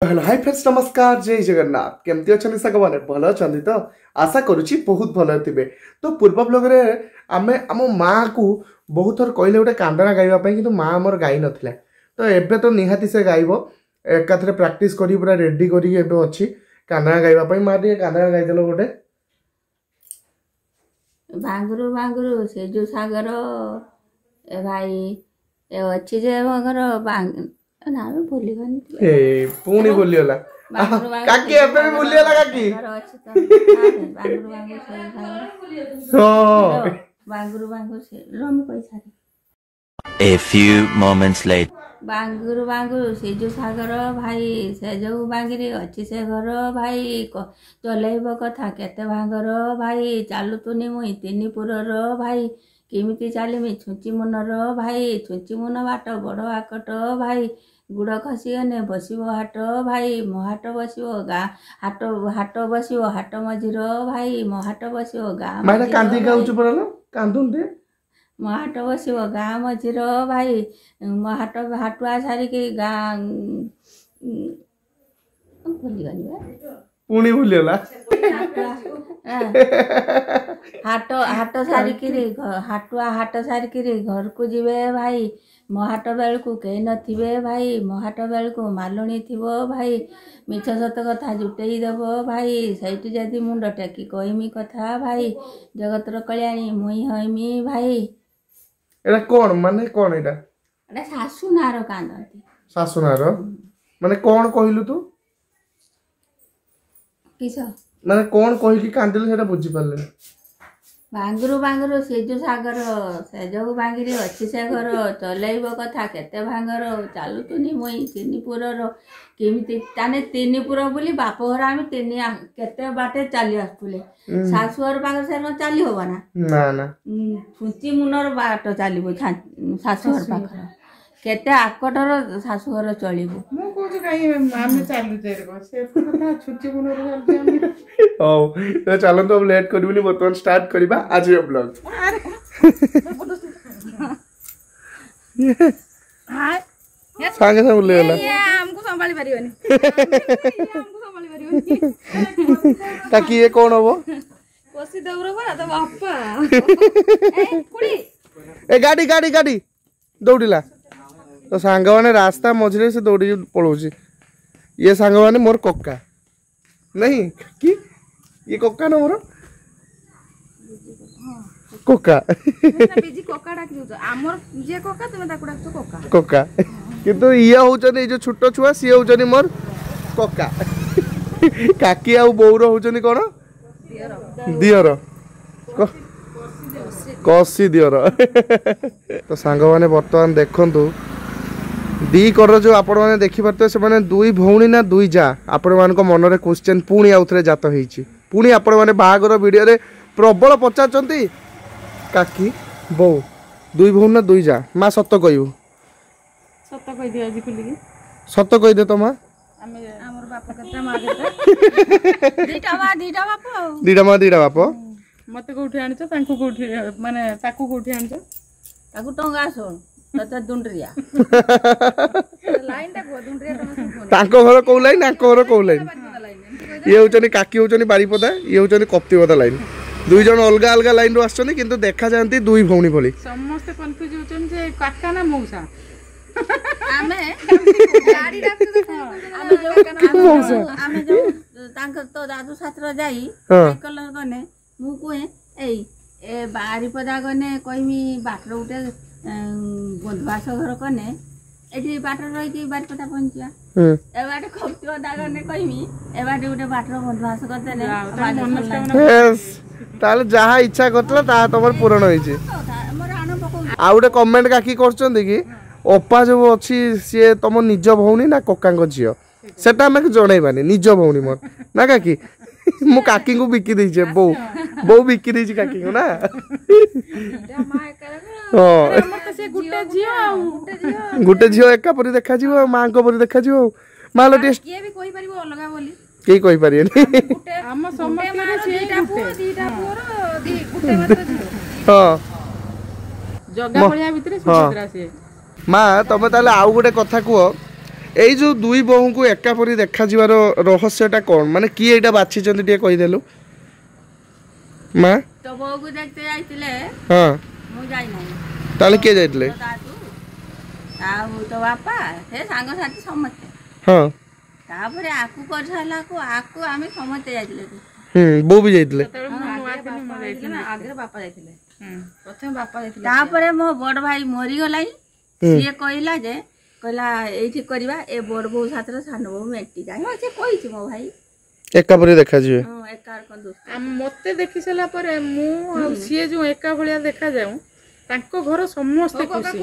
Hello hi friends नमस्कार जय जगन्नाथ केमती अच्छा सागवान भल अच्छा तो आशा करुच्ची बहुत भल थे। तो पूर्व ब्लॉग रे आमे आम माँ को बहुत थर कहले गोटे कांदना गाइबापी कि माँ आमर गाई नथिला तो एबे तो निहाती से गाइब एकाथरे प्रैक्टिस करी पूरा रेडी करी एबे अछि कांदना गाइबापी माँ टे कांदना गाइदेलो गोटे बांगुरु बांगुरु से जो सागर ए भाई ए अच्छी जे घर बांग ना मैं भूली गनी ए पुणी बोलियोला काकी एबे भी बोलियोला काकी घर अच्छी तो बांगुरु बांगुरु से सागर हां बांगुरु बांगुरु से रम पैसा A few moments later. बांगुरु बांगुरु से जो सागर भाई से जो बांगिरी अच्छी से घर भाई चलेब कथा केते भांगर भाई चालू तुनी मुई तीनीपुरर भाई केमिति चलमी छुंची मुनर भाई छुंची मुन बाट बड़ आकट भाई गुड़ खसीगने बसब हाट भाई मो हाट बसब गाँ हाट हाट बसब हाट मझीर भाई मो हाट बसब गाँ माने कांदी गाउछु परलो कांदुन दे मो हाट बसब गाँ मझीर भाई मो हाट हाटुआ सारिकी गाँ भूलिगनी पुणी बोलियोला हाट हाट सारिकी हाटुआ हाट सारिकी घर को जीवे भाई मो हाट बेलू कई नथिबे भाई मो हाट बेलू मालुणी थिबो भाई मिछ सत कथा जुटेई देव भाई सैठी जदि मुंड टेकी कहमी कथा भाई जगतर कल्याणी मुई हईमी भाई एटा कोन माने कोन एटा एटा सासू नार कांदती सासू नार माने कोन कहिलु तू किस माने कोन कहिकी कांदिलु सेटा बुझी पारले बांगुरु बांगुरु से जो सागर से जो बांगिरी अच्छी से घर चलेब कथा केते भांगर चालू तुनी मुई तीनीपुरर केमिति ताने तीनीपुर बोली बाप घर आम तीन केते बाटे चली आसुले शाशुर पाखर से चली होबा ना ना ना छुंची मुनर बाट चलिबो शाशुर पाखर केते आकटर शाशुघर चलिबो मु कोछ काई आमे चालू जेरको से कथा छुंची मुनर चलते ओ तो चलो तो अब लेट करबनी बर्तमान स्टार्ट करबा आज ये ब्लॉग हाय सांगे सब ले ला ये हमको संभाली परिबनी हमको संभाली परिबनी ताकि ये कौन हो कोसी दौरो बरा तो बापा ए कुड़ी ए गाड़ी गाड़ी गाड़ी दौड़िला तो सांग माने रास्ता मझरे से दौड़ी पड़ोची ये सांग माने मोर कोक्का नहीं कि ये कोक्का न मोर कोक्का बीजी कोका डाक दियो हमर जे कोका तुमे ताकू डाकतो कोका कोक्का किंतु ये होचनी जो छोटो छुआ सी होचनी मोर कोक्का काकी आ बौर होचनी कोन दियर कसी दियर तो सांग माने वर्तमान देखंतु दी कर जो आपण मैंने देखिपे से मैंने दुई भौणी ना दुई जा आपण मान मन में क्वेश्चन पुणी आउ थे जात होती पुणी आपण मैंने बाहागर वीडियो रे प्रबल पचारती काकी बो दुई भौणी ना दुई जा माँ सत कहू सत कहि दियो आज खुली सत कहि दे तो माँ हमर बाप कथा मां कथा दीटा माँ दीटा बाप मते कोठी आनिछ तांको कोठी माने ताकू कोठी आनिछ ताकू टंगा सोन तते दुंडरिया लाइन टा को दुंडरिया तम तांको घर को लाइन नाको घर को लाइन ये होचनी काकी होचनी बारीपदा ये होचनी कप्तिपदा लाइन दुई जन अलग अलग लाइन रो आछनी किंतु देखा जानती दुई भौणी भली समस्त कंफ्यूज होचन जे काका ना मौसा आमे गाड़ी आमे जो तांकर तो दादू छात्र जाई साइकल गने मु कोए ए बारीपदा गने कहमी बाटर उठे बंधुआस घर कने एठी बाटर रही कि बारीपदा पहुंचिया ए बाटे खप्तिपदा गने कहमी ए बाटे उठे बाटर बंधुआस करते यस ताले जहा इच्छा करतला ता तमर पूर्ण होई छै मोर आनो पको आ उडे कमेंट काकी करछन कि ओपा जो अछि से तम निज भौणी ना कोकांग झियो सेटा हम जणैबानी निज भौणी मोर ना काकी मु काकी को बिकी दै छै बो बो बिकी दै छै काकी को ना हां हमर त से गुटे जियो गुटे झियो एका परि देखा जिवो मां को परि देखा जिवो मालो टेस्ट ये भी कोई परिबो अलगा बोली केही कहि परियनी गुटे हम समस्त रे से दीटा पुओर दी गुटे मात्र जियो हां जगा बलिया भितरे सुभद्रा से माँ तुम ताले आउ गोटे कथा कह ଏଇ ଯୋଉ ଦୁଇ ବୋହୂଙ୍କୁ ଏକା ପରି ଦେଖାଯିବାର ରହସ୍ୟଟା କ'ଣ ମାନେ କିଏ ଏଇଟା ବାଛିଛନ୍ତି ଟିକେ କହିଦେଲୁ ମା ତୋ ବୋଉକୁ ଦେଖତେ ଯାଇଥିଲେ ହଁ ମୁଁ ଯାଇନାହିଁ ତାହେଲେ କିଏ ଯାଇଥିଲେ ତୋ ଦାଦୁ ଆଉ ତୋ ବାପା ସେ ସାଙ୍ଗସାଥି ସମସ୍ତେ ହଁ ତାପରେ ଆକୁ କରିସାରିଲାକୁ ଆକୁ ଆମେ ସମସ୍ତେ ଯାଇଥିଲେ ବୋଉ ବି ଯାଇଥିଲେ ଆଗରେ ବାପା ଯାଇଥିଲେ ପ୍ରଥମେ ବାପା ଯାଇଥିଲେ ତାପରେ ମୋ ବଡ ଭାଇ ମରିଗଲାଇ ସିଏ କହିଲା ଯେ କହିଲା ଏଇଠି କରିବା ଏ ବଡ ବୋଉ ସାଥିରେ ସାନ ବୋଉ ମେଟି ଯାଏ ହଁ ସେ କହିଛି ମୋ ଭାଇ ଏକା ପରି ଦେଖାଯିବେ ହଁ ଏକା ମତେ ଦେଖି ସାରିଲା ପରେ ମୁଁ ଆଉ ସିଏ ଯୋଉ ଏକା ଭଳିଆ ଦେଖାଯାଉ ତାଙ୍କ ଘର ସମସ୍ତେ ଖୁସି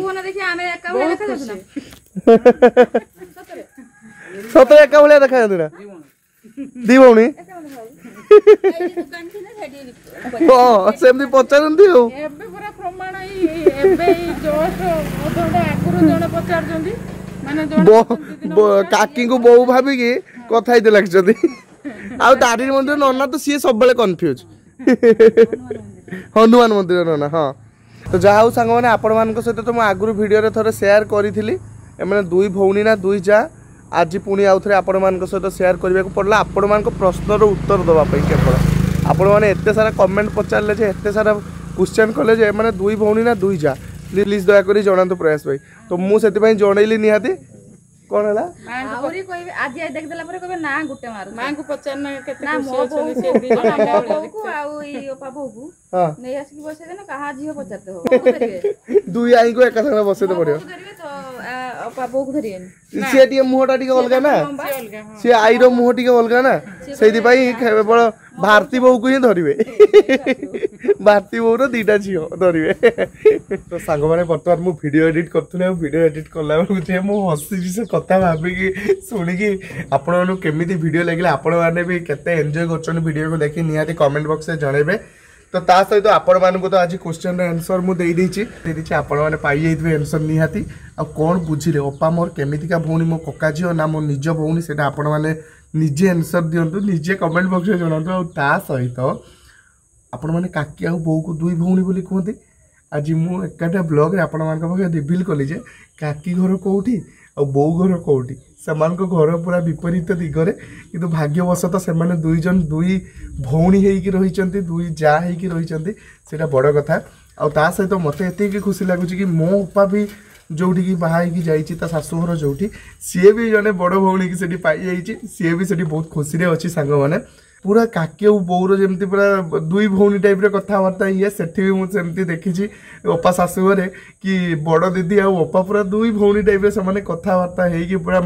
ସତରେ ଏକା ଭଳିଆ ଦେଖାଯାନ୍ତି ନା ଦି ଭଉଣୀ ହଁ ସେମିତି ପଚାରନ୍ତି ଆଉ ଏବେ ପୁରା ପ୍ରମାଣ ଏବେ ଜଷ୍ଟ ଅଧଘଣ୍ଟା ଆଗରୁ ଜଣେ ପଚାରୁଛନ୍ତି ମାନେ କାକିଙ୍କୁ ବୋଉ ଭାବିକି କଥା ହେଇତେ ଲାଗିଛନ୍ତି ଆଉ ତାରିଣୀ ମନ୍ଦିର ନନା ତ ସିଏ ସବୁବେଳେ କନଫ୍ୟୁଜ ହନୁମାନ ମନ୍ଦିର ନନା ହଁ ତ ଯାହା ହଉ ସାଙ୍ଗମାନେ ଆପଣମାନଙ୍କ ସହିତ ତ ମୁଁ ଆଗରୁ ଭିଡ଼ିଓରେ ଥରେ ସେୟାର କରିଥିଲି ଏମାନେ ଦୁଇ ଭଉଣୀ ନା ଦୁଇ ଯା ଆଜି ପୁଣି ଆଉ ଥରେ ଆପଣମାନଙ୍କ ସହିତ ସେୟାର କରିବାକୁ ପଡ଼ିଲା ଆପଣମାନଙ୍କ ପ୍ରଶ୍ନର ଉତ୍ତର ଦେବା ପାଇଁ କେବଳ ଆପଣମାନେ ଏତେ ସାରା କମେଣ୍ଟ ପଚାରିଲେ ଯେ ଏତେ ସାରା କ୍ୱେଶ୍ଚନ୍ କଲେ ଯେ ଏମାନେ ଦୁଇ ଭଉଣୀ ନା ଦୁଇ ଯା ପ୍ଲିଜ୍ ଦୟାକରି ଜଣାନ୍ତୁ ପ୍ରୟାସ ଭାଇ ତ ମୁଁ ସେଥିପାଇଁ ଜଣେଇଲି ନିହାତି କ'ଣ ହେଲା ଆହୁରି କହିବେ ଆଜି ଦେଖିଦେଲା ପରେ କହିବେ ନା ଗୋଟେ ମାରୁ ମାଙ୍କୁ ପଚାରିନା କେତେ ନା ମୋ ବୋଉକୁ ଆଉ ଏଇ ଅପା ବୋଉକୁ ନେଇ ଆସିକି ବସେଇଦେନ କାହା ଝିଅ ପଚାରିତେ ହବ ଦୁଇ ଆଈଙ୍କୁ ଏକା ସାଙ୍ଗରେ ବସେଇତେ ପଡ଼ିବ ଅପା ବୋଉକୁ ଧରିବେନି ସିଏ ଟିକେ ମୁହଁଟା ଟିକେ ଅଲଗା ନା ସିଏ ଆଈର ମୁହଁ ଟିକେ ଅଲଗା ନା ସେଇଥିପାଇଁ କେବଳ ଭାରତୀ ବୋଉକୁ ହିଁ ଧରିବେ ଭାରତୀ ବୋଉର ଦିଟା ଝିଅ ଧରିବେ ତ ସାଙ୍ଗମାନେ ବର୍ତ୍ତମାନ ମୁଁ ଭିଡ଼ିଓ ଏଡିଟ୍ କରୁଥିଲି ଆଉ ଭିଡ଼ିଓ ଏଡିଟ୍ କଲା ବେଳକୁ ଯେ ମୁଁ ହସିଛି ସେ କଥା ଭାବିକି ଶୁଣିକି ଆପଣମାନଙ୍କୁ କେମିତି ଭିଡ଼ିଓ ଲାଗିଲା ଆପଣମାନେ ବି କେତେ ଏନ୍ଜୟ କରୁଛନ୍ତି ଭିଡ଼ିଓକୁ ଦେଖି ନିହାତି କମେଣ୍ଟ ବକ୍ସରେ ଜଣାଇବେ ତ ତା ସହିତ ଆପଣମାନଙ୍କୁ ତ ଆଜି କ୍ୱେଶ୍ଚନର ଆନ୍ସର ମୁଁ ଦେଇଦେଇଛି ଆପଣମାନେ ପାଇଯାଇଥିବେ ଆନ୍ସର ନିହାତି ଆଉ କ'ଣ ବୁଝିଲେ ଅପା ମୋର କେମିତିକା ଭଉଣୀ ମୋ କକା ଝିଅ ନା ମୋ ନିଜ ଭଉଣୀ ସେଇଟା ଆପଣମାନେ ନିଜେ ଆନ୍ସର ଦିଅନ୍ତୁ ନିଜେ କମେଣ୍ଟ ବକ୍ସରେ ଜଣାନ୍ତୁ ଆଉ ତା ସହିତ ଆପଣମାନେ କାକି ଆଉ ବୋଉକୁ ଦୁଇ ଭଉଣୀ ବୋଲି କୁହନ୍ତି ଆଜି ମୁଁ ଏକାଟା ବ୍ଲଗ୍ରେ ଆପଣମାନଙ୍କ ପାଖରେ ରିଭିଲ୍ କଲି ଯେ କାକି ଘର କେଉଁଠି ଆଉ ବୋଉ ଘର କେଉଁଠି ସେମାନଙ୍କ ଘର ପୁରା ବିପରୀତ ଦିଗରେ କିନ୍ତୁ ଭାଗ୍ୟବଶତଃ ସେମାନେ ଦୁଇ ଭଉଣୀ ହେଇକି ରହିଛନ୍ତି ଦୁଇ ଯା ହେଇକି ରହିଛନ୍ତି ସେଇଟା ବଡ଼ କଥା ଆଉ ତା ସହିତ ମୋତେ ଏତିକି ଖୁସି ଲାଗୁଛି କି ମୋ ଅପା ବି ଯୋଉଠିକି ବାହା ହେଇକି ଯାଇଛି ତା ଶାଶୁଘର ଯୋଉଠି ସିଏ ବି ଜଣେ ବଡ଼ ଭଉଣୀକି ସେଠି ପାଇଯାଇଛି ସିଏ ବି ସେଠି ବହୁତ ଖୁସିରେ ଅଛି ସାଙ୍ଗମାନେ पूरा काकी और बोर जमी पूरा दुई भौणी टाइप कथबार्ता ये सेठी भी मुझे सेमती देखी अपा शाशुघर कि बड़ दीदी आ अपा पूरा दुई भौणी टाइप से कथबार्ता हो पूरा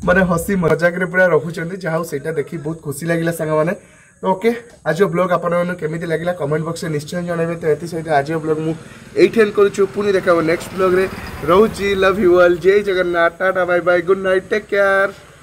माने हसी मजाक पूरा रखुच्च जहाँ से देखी बहुत खुशी लगे सांग मैंने ओके आज ब्लॉग आपमि लगे कमेंट बॉक्स में निश्चय जनइबे तो ये सहित आज ब्लॉग मुझे एंड करूँ पुणी देखा नेक्स्ट ब्लॉग रे रोची लव यू ऑल जय Jagannath tata bye bye good night take care.